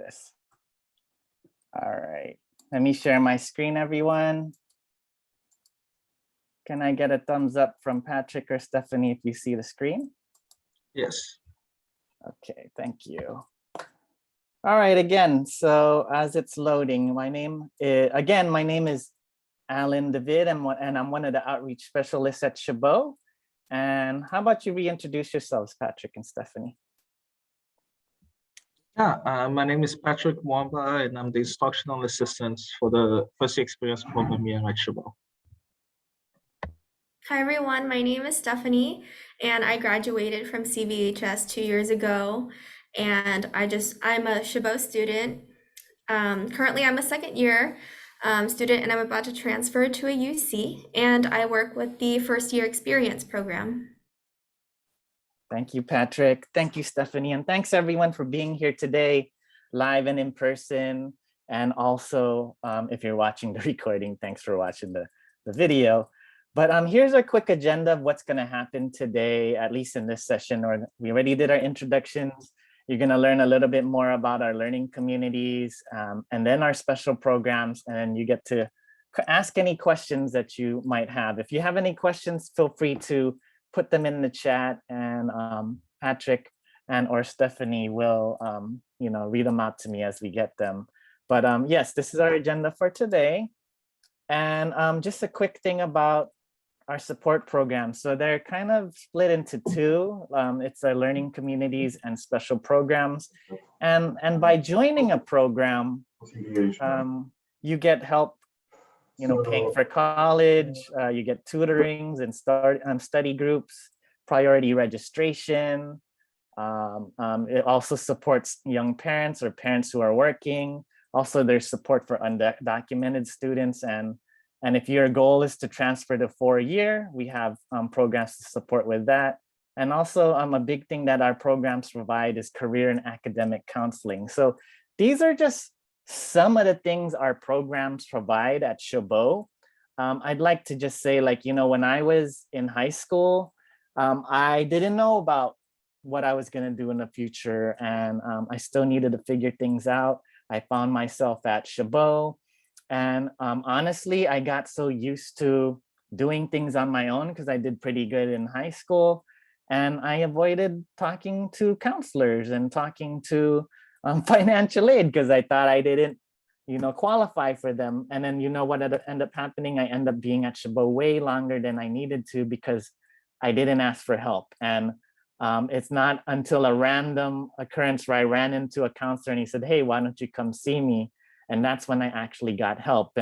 this. All right, let me share my screen, everyone. Can I get a thumbs up from Patrick or Stephanie if you see the screen? Yes. Okay, thank you. All right, again, so as it's loading, my name is Alan David, and I'm one of the outreach specialists at Chabot. And how about you reintroduce yourselves, Patrick and Stephanie? Yeah, my name is Patrick Mwamba, and I'm the instructional assistant for the First Experience program here at Chabot. Hi everyone, my name is Stephanie and I graduated from CVHS 2 years ago, and I'm a Chabot student. Currently I'm a second year student and I'm about to transfer to a UC, and I work with the first year experience program. Thank you, Patrick. Thank you, Stephanie. And thanks everyone for being here today, live and in person. And also, if you're watching the recording, thanks for watching the video. But here's a quick agenda of what's gonna happen today, at least in this session, or we already did our introductions. You're gonna learn a little bit more about our learning communities and then our special programs, and you get to ask any questions that you might have. If you have any questions, feel free to put them in the chat, and Patrick and or Stephanie will read them out to me as we get them. But yes, this is our agenda for today. And just a quick thing about our support programs. So they're kind of split into two. It's our learning communities and special programs. And by joining a program, you get help, paying for college, you get tutorings and study groups, priority registration. It also supports young parents or parents who are working. Also, there's support for undocumented students. And if your goal is to transfer to 4-year, we have programs to support with that. And also a big thing that our programs provide is career and academic counseling. So these are just some of the things our programs provide at Chabot. I'd like to just say, when I was in high school, I didn't know about what I was gonna do in the future, and I still needed to figure things out. I found myself at Chabot, and honestly, I got so used to doing things on my own because I did pretty good in high school, and I avoided talking to counselors and talking to financial aid because I thought I didn't, qualify for them. And then what ended up happening? I ended up being at Chabot way longer than I needed to because I didn't ask for help. And it's not until a random occurrence where I ran into a counselor and he said, "Hey, why don't you come see me?" And that's when I actually got help.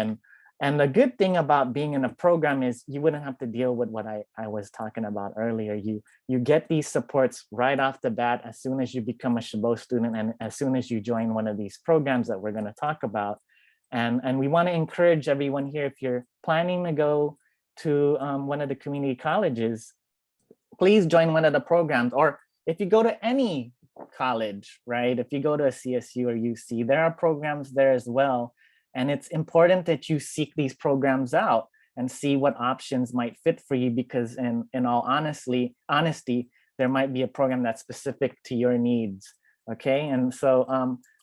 And the good thing about being in a program is you wouldn't have to deal with what I was talking about earlier. You get these supports right off the bat as soon as you become a Chabot student and as soon as you join one of these programs that we're going to talk about. And we want to encourage everyone here, if you're planning to go to one of the community colleges, please join one of the programs. Or if you go to any college, right? If you go to a CSU or UC, there are programs there as well. And it's important that you seek these programs out and see what options might fit for you, because in all honesty, there might be a program that's specific to your needs, okay? And so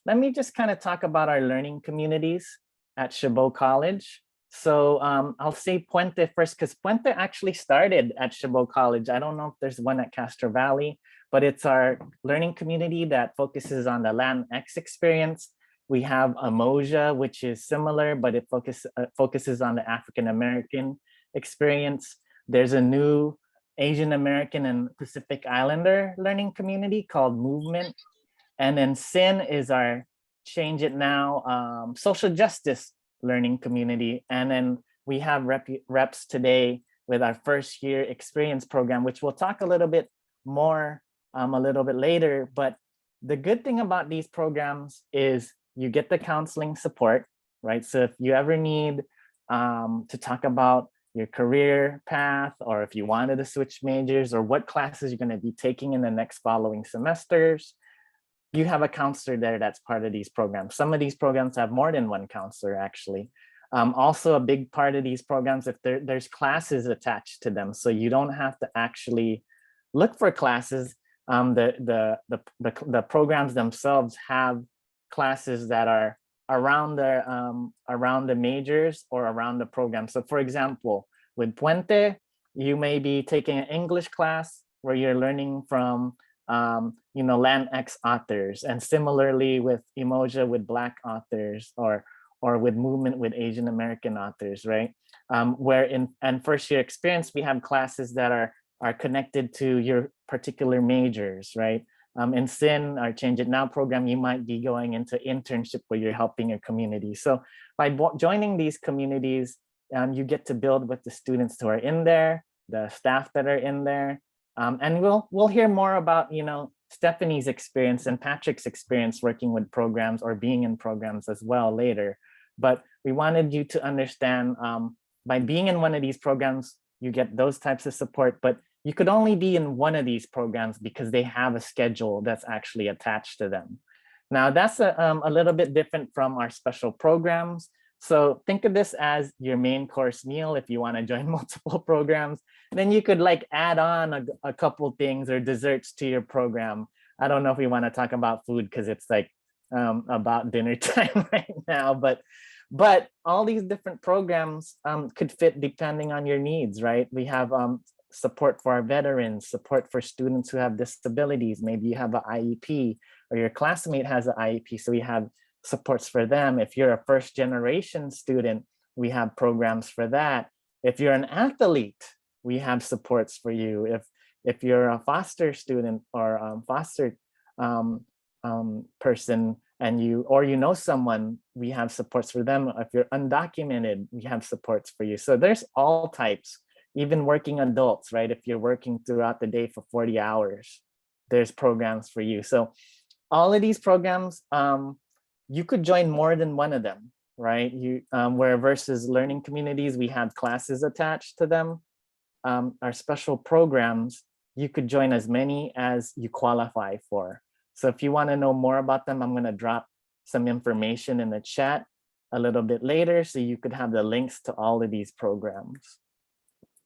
let me just kind of talk about our learning communities at Chabot College. So I'll say Puente first, because Puente actually started at Chabot College. I don't know if there's one at Castro Valley, but it's our learning community that focuses on the Latinx experience. We have Amoja, which is similar, but it focuses on the African-American experience. There's a new Asian American and Pacific Islander learning community called Movement. And then SIN is our Change It Now social justice learning community. And then we have reps today with our first year experience program, which we'll talk a little bit more a little bit later. But the good thing about these programs is you get the counseling support, right? So if you ever need to talk about your career path, or if you wanted to switch majors, or what classes you're going to be taking in the next following semesters, you have a counselor there that's part of these programs. Some of these programs have more than one counselor, actually. Also, a big part of these programs, if there's classes attached to them, so you don't have to actually look for classes. The programs themselves have classes that are around the majors or around the program. So for example, with Puente, you may be taking an English class where you're learning from Latinx authors, and similarly with Emoja with Black authors, or with movement with Asian American authors, right? Where in first year experience, we have classes that are connected to your particular majors, right? In SIN, our Change It Now program, you might be going into internship where you're helping your community. So by joining these communities, you get to build with the students who are in there, the staff that are in there. And we'll hear more about, Stephanie's experience and Patrick's experience working with programs or being in programs as well later. But we wanted you to understand, by being in one of these programs, you get those types of support, but you could only be in one of these programs because they have a schedule that's actually attached to them. Now that's a little bit different from our special programs. So think of this as your main course meal if you want to join multiple programs. Then you could like add on a couple things or desserts to your program. I don't know if we want to talk about food because it's like about dinner time right now, but all these different programs could fit depending on your needs, right? We have support for our veterans, support for students who have disabilities. Maybe you have an IEP or your classmate has an IEP, so we have supports for them. If you're a first generation student, we have programs for that. If you're an athlete, we have supports for you. If you're a foster student or foster person and you know someone, we have supports for them. If you're undocumented, we have supports for you. So there's all types, even working adults, right? If you're working throughout the day for 40 hours, there's programs for you. So all of these programs, you could join more than one of them, right? Where versus learning communities, we have classes attached to them. Our special programs, you could join as many as you qualify for. So if you want to know more about them, I'm going to drop some information in the chat a little bit later so you could have the links to all of these programs.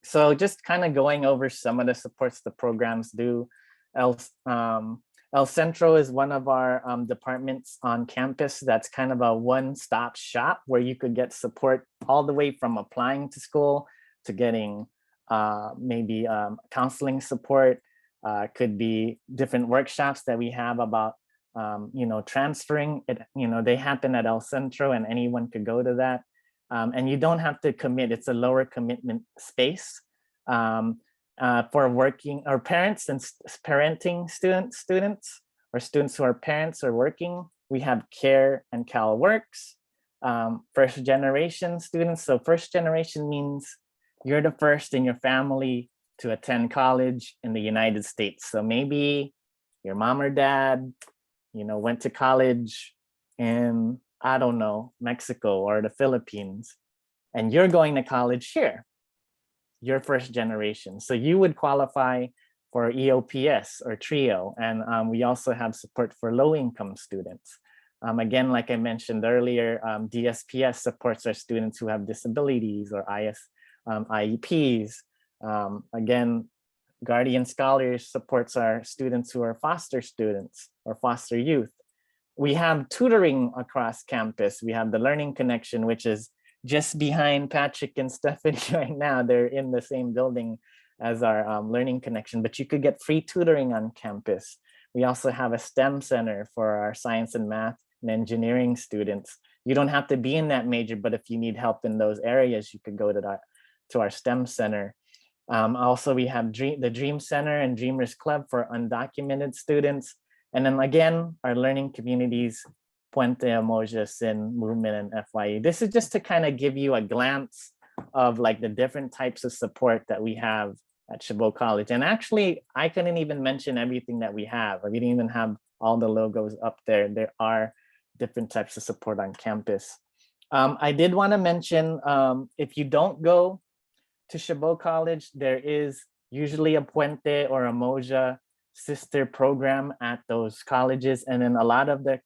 So just kind of going over some of the supports the programs do. El Centro is one of our departments on campus that's kind of a one-stop shop where you could get support all the way from applying to school to getting maybe counseling support. Could be different workshops that we have about transferring it. They happen at El Centro and anyone could go to that. And you don't have to commit. It's a lower commitment space for working or parents and parenting students or students who are parents or working. We have CARE and CalWorks. First generation students. So first generation means you're the first in your family to attend college in the United States. So maybe your mom or dad, went to college in, I don't know, Mexico or the Philippines, and you're going to college here. You're first generation. So you would qualify for EOPS or TRIO. And we also have support for low income students. Again, like I mentioned earlier, DSPS supports our students who have disabilities or IEPs. Again, Guardian Scholars supports our students who are foster students or foster youth. We have tutoring across campus. We have the Learning Connection, which is just behind Patrick and Stephanie right now. They're in the same building as our Learning Connection, but you could get free tutoring on campus. We also have a STEM center for our science and math and engineering students. You don't have to be in that major, but if you need help in those areas, you could go to our STEM center. Also, we have the Dream Center and Dreamers Club for undocumented students. And then again, our learning communities, Puente, Emoja, SIN, Movement, and FYE. This is just to kind of give you a glance of like the different types of support that we have at Chabot College. And actually, I couldn't even mention everything that we have. We didn't even have all the logos up there. There are different types of support on campus. I did want to mention, if you don't go to Chabot College, there is usually a Puente or a Emoja sister program at those colleges. And then a lot of the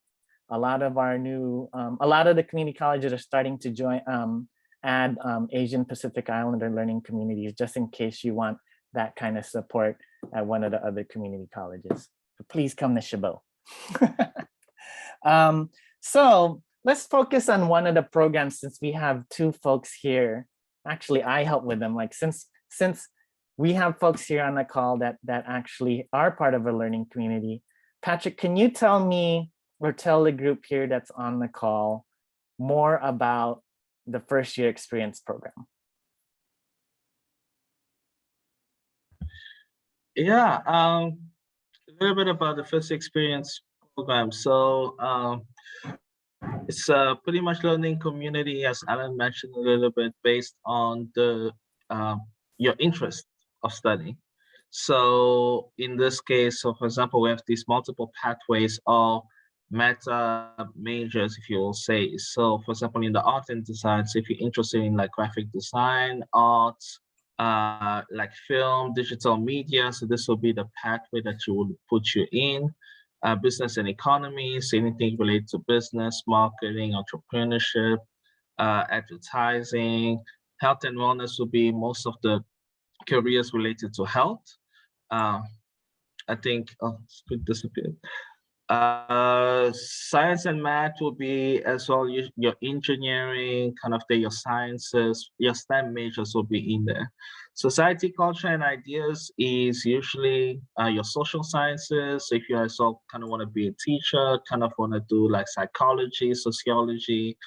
community colleges are starting to add Asian Pacific Islander learning communities, just in case you want that kind of support at one of the other community colleges. So please come to Chabot. So let's focus on one of the programs since we have two folks here. Actually, I help with them. Like since we have folks here on the call that actually are part of a learning community. Patrick, can you tell me or tell the group here that's on the call more about the first year experience program? Yeah, a little bit about the first experience program. So it's a pretty much learning community, as Alan mentioned a little bit, based on the your interest of study. So in this case, so for example, we have these multiple pathways or meta majors, if you will say. So for example, in the art and design, so if you're interested in like graphic design, art, like film, digital media, so this will be the pathway that you would put you in. Business and economy, so anything related to business, marketing, entrepreneurship, advertising. Health and wellness will be most of the careers related to health. I think, oh, it disappeared. Science and math will be as well, your engineering, kind of your sciences, your STEM majors will be in there. Society, culture, and ideas is usually your social sciences. If you also kind of want to be a teacher, kind of want to do like psychology, sociology,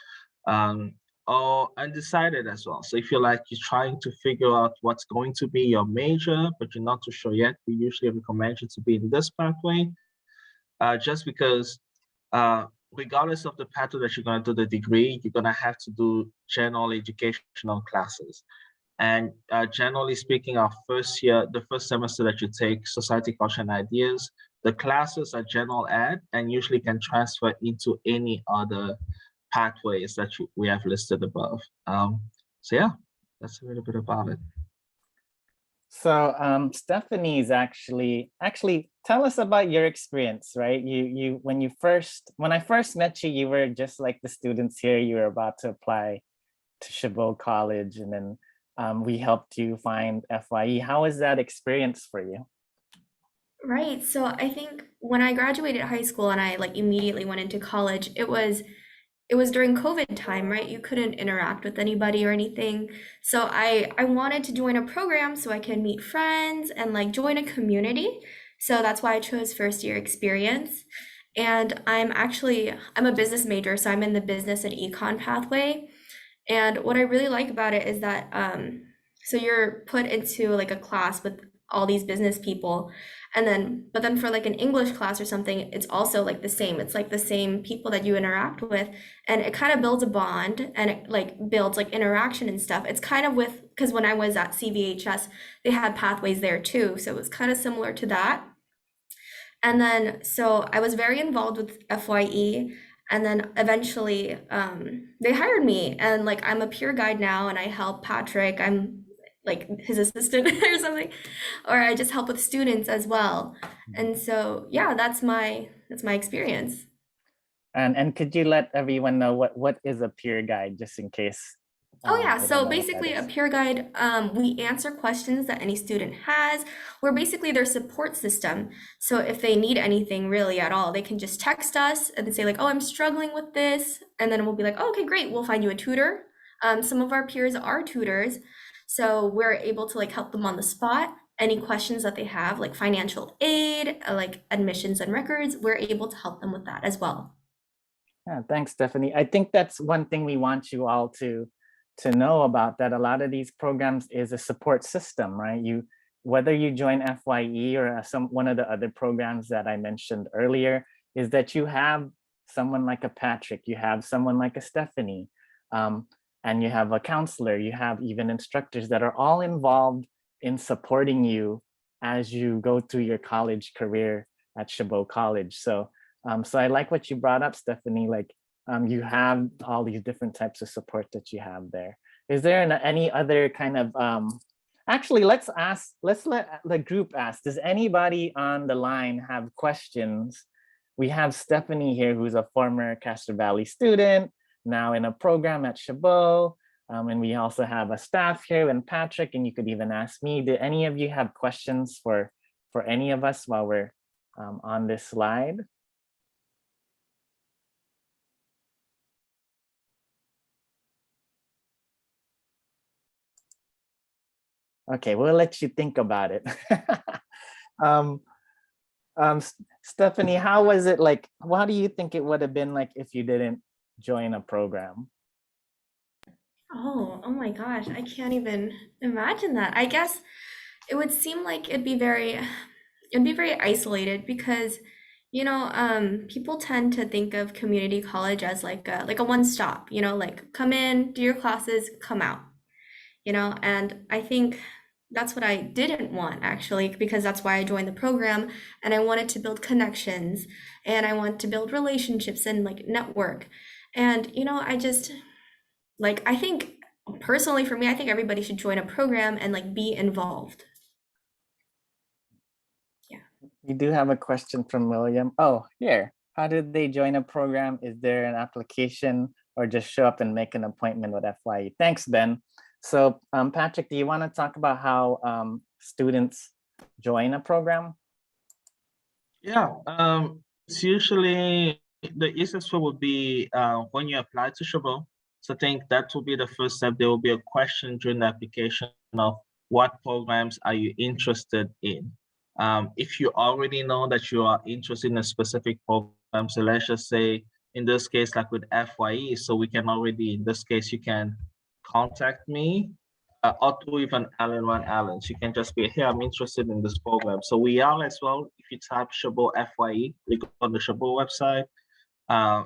or undecided as well. So if you're like, you're trying to figure out what's going to be your major, but you're not too sure yet, we usually recommend you to be in this pathway. Just because regardless of the pathway that you're going to do the degree, you're going to have to do general educational classes. And generally speaking, our first year, the first semester that you take, society, culture, and ideas, the classes are general ed and usually can transfer into any other pathways that we have listed above. So yeah, that's a little bit about it. So Stephanie is actually tell us about your experience, right? When I first met you, you were just like the students here. You were about to apply to Chabot College, and then we helped you find FYE. How was that experience for you? Right. So I think when I graduated high school and I like immediately went into college, it was during COVID time, right? You couldn't interact with anybody or anything. So I wanted to join a program so I could meet friends and like join a community. So that's why I chose first year experience. And I'm a business major, so I'm in the business and econ pathway. And what I really like about it is that so you're put into like a class with all these business people, and but then for like an English class or something, it's also like the same. It's like the same people that you interact with, and it kind of builds a bond and it like builds like interaction and stuff. It's kind of because when I was at CVHS, they had pathways there too, so it was kind of similar to that. And then so I was very involved with FYE, and then eventually they hired me, and like I'm a peer guide now and I help Patrick. I'm like his assistant or something, or I just help with students as well. And so yeah, that's my experience. And could you let everyone know what is a peer guide, just in case Oh yeah, they don't so know what that basically a is? peer guide, we answer questions that any student has. We're basically their support system. So if they need anything really at all, they can just text us and say like, oh, I'm struggling with this. And then we'll be like, oh, okay, great, we'll find you a tutor. Some of our peers are tutors. So we're able to like help them on the spot. Any questions that they have, like financial aid, like admissions and records, we're able to help them with that as well. Yeah, thanks, Stephanie. I think that's one thing we want you all to know about, that a lot of these programs is a support system, right? Whether you join FYE or one of the other programs that I mentioned earlier, is that you have someone like a Patrick, you have someone like a Stephanie, and you have a counselor, you have even instructors that are all involved in supporting you as you go through your college career at Chabot College. So I like what you brought up, Stephanie, like you have all these different types of support that you have there. Is there any other kind of, actually, let's let the group ask, does anybody on the line have questions? We have Stephanie here, who's a former Castro Valley student, now in a program at Chabot. And we also have a staff here and Patrick, and you could even ask me, do any of you have questions for any of us while we're on this slide? Okay, we'll let you think about it. um, Stephanie, how was it like? How do you think it would have been like if you didn't join a program? Oh my gosh, I can't even imagine that. I guess it would seem like it'd be very isolated because, people tend to think of community college as like a one stop, like come in, do your classes, come out, and I think that's what I didn't want actually, because that's why I joined the program and I wanted to build connections and I want to build relationships and like network. And, I just like, I think personally for me, I think everybody should join a program and like be involved. Yeah. We do have a question from William. Oh, here. How did they join a program? Is there an application or just show up and make an appointment with FYE? Thanks, Ben. So Patrick, do you want to talk about how students join a program? Yeah, it's usually the easiest way would be when you apply to Chabot. So I think that will be the first step. There will be a question during the application of what programs are you interested in. If you already know that you are interested in a specific program, so let's just say in this case, like with FYE, so we can already, in this case, you can contact me or to even Alan One Allen. So you can just be, hey, I'm interested in this program. So we are as well. If you type Chabot FYE, you go on the Chabot website,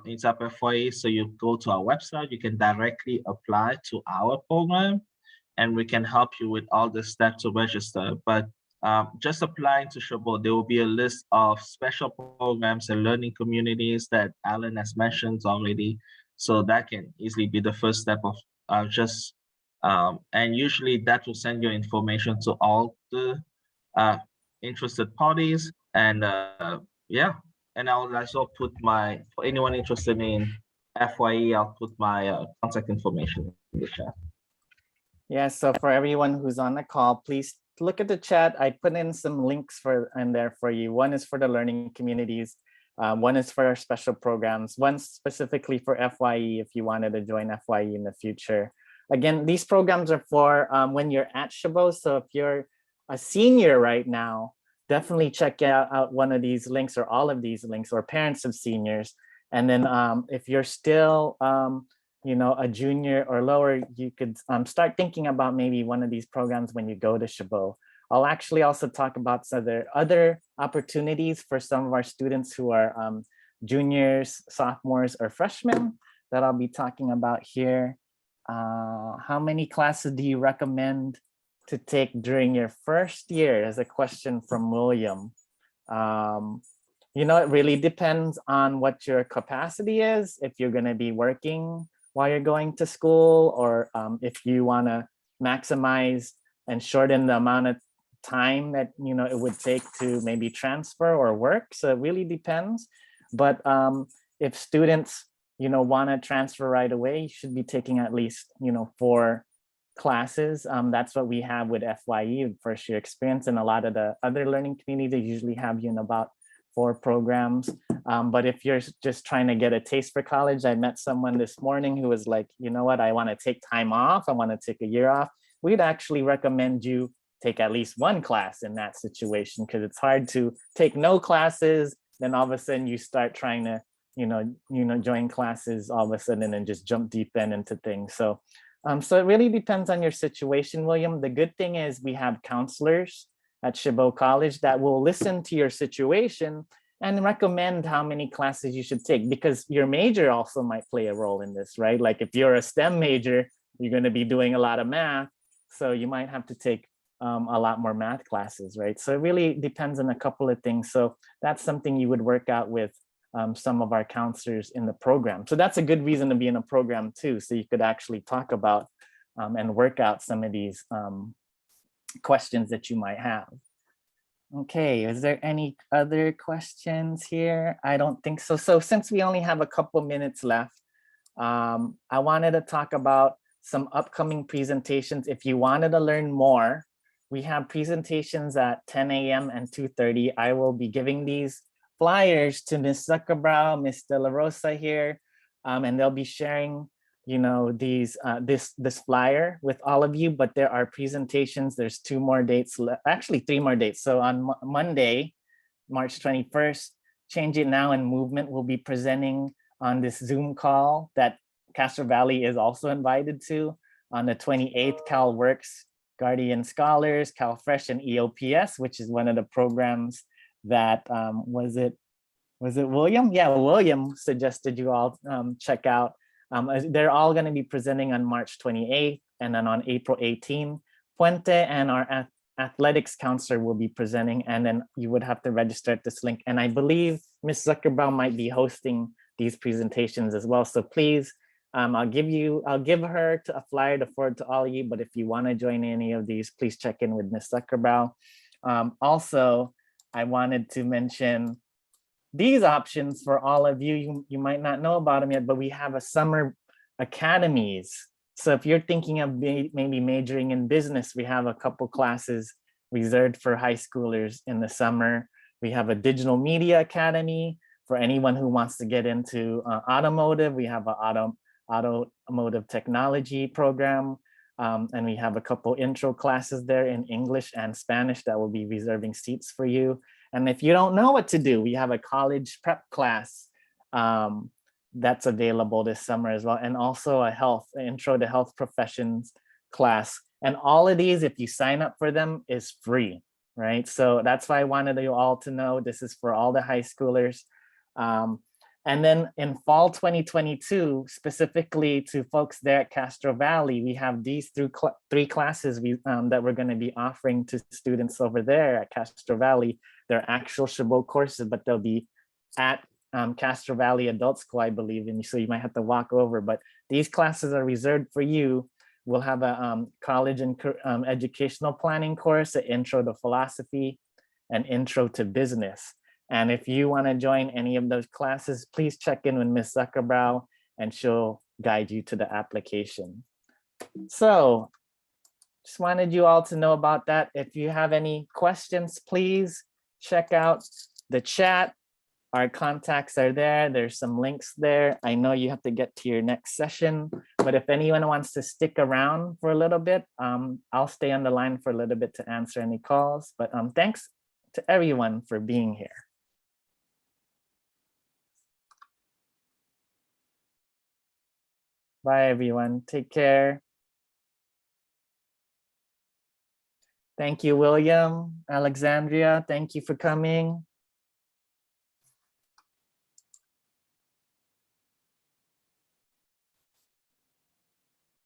you type FYE, so you go to our website, you can directly apply to our program and we can help you with all the steps to register. But just applying to Chabot, there will be a list of special programs and learning communities that Alan has mentioned already. So that can easily be the first step of and usually that will send your information to all the interested parties. And yeah, and I'll also put for anyone interested in FYE, I'll put my contact information in the chat. Yeah, so for everyone who's on the call, please look at the chat. I put in some links in there for you. One is for the learning communities. One is for our special programs. One specifically for FYE if you wanted to join FYE in the future. Again, these programs are for when you're at Chabot. So if you're a senior right now, definitely check out one of these links or all of these links, or parents of seniors. And then if you're still a junior or lower, you could start thinking about maybe one of these programs when you go to Chabot. I'll actually also talk about some other opportunities for some of our students who are juniors, sophomores, or freshmen that I'll be talking about here. How many classes do you recommend to take during your first year? Is a question from William. It really depends on what your capacity is. If you're going to be working while you're going to school, or if you want to maximize and shorten the amount of time that it would take to maybe transfer or work. So it really depends. But if students want to transfer right away, you should be taking at least 4 classes. That's what we have with FYE, first year experience, and a lot of the other learning communities usually have about 4 programs. But if you're just trying to get a taste for college, I met someone this morning who was like, you know what, I want to take time off. I want to take a year off. We'd actually recommend you take at least 1 class in that situation, because it's hard to take no classes. Then all of a sudden you start trying to, join classes all of a sudden and just jump deep into things. So it really depends on your situation, William. The good thing is we have counselors at Chabot College that will listen to your situation and recommend how many classes you should take, because your major also might play a role in this, right? Like if you're a STEM major, you're going to be doing a lot of math. So you might have to take a lot more math classes, right? So it really depends on a couple of things. So that's something you would work out with some of our counselors in the program. So that's a good reason to be in a program too. So you could actually talk about and work out some of these questions that you might have. Okay, is there any other questions here? I don't think so. So since we only have a couple minutes left, I wanted to talk about some upcoming presentations. If you wanted to learn more, we have presentations at 10 a.m. and 2:30. I will be giving these flyers to Ms. Zuckerbrow, Ms. De La Rosa here, and they'll be sharing, you know, this flyer with all of you, but there are presentations. There's 2 more dates, actually 3 more dates. So on Monday, March 21st, Change It Now and Movement will be presenting on this Zoom call that Castro Valley is also invited to. On the 28th, CalWorks Guardian Scholars, CalFresh, and EOPS, which is one of the programs that, was it William? Yeah, William suggested you all check out. They're all going to be presenting on March 28th, and then on April 18th, Puente and our athletics counselor will be presenting, and then you would have to register at this link. And I believe Ms. Zuckerbaum might be hosting these presentations as well. So please, I'll give her a flyer to forward to all of you, but if you want to join any of these, please check in with Ms. Zuckerbaum. Also, I wanted to mention these options for all of you. You might not know about them yet, but we have a summer academies. So if you're thinking of maybe majoring in business, we have a couple classes reserved for high schoolers in the summer. We have a digital media academy for anyone who wants to get into automotive. We have an automotive technology program. And we have a couple intro classes there in English and Spanish that will be reserving seats for you. And if you don't know what to do, we have a college prep class that's available this summer as well. And also a intro to health professions class. And all of these, if you sign up for them, is free, right? So that's why I wanted you all to know this is for all the high schoolers. And then in fall 2022, specifically to folks there at Castro Valley, we have these 3 classes that we're going to be offering to students over there at Castro Valley. They're actual Chabot courses, but they'll be at Castro Valley Adult School, I believe, and so you might have to walk over. But these classes are reserved for you. We'll have a college and educational planning course, an intro to philosophy, and intro to business. And if you want to join any of those classes, please check in with Ms. Zuckerbrow and she'll guide you to the application. So just wanted you all to know about that. If you have any questions, please check out the chat. Our contacts are there. There's some links there. I know you have to get to your next session, but if anyone wants to stick around for a little bit, I'll stay on the line for a little bit to answer any calls. But thanks to everyone for being here. Bye, everyone. Take care. Thank you, William, Alexandria. Thank you for coming.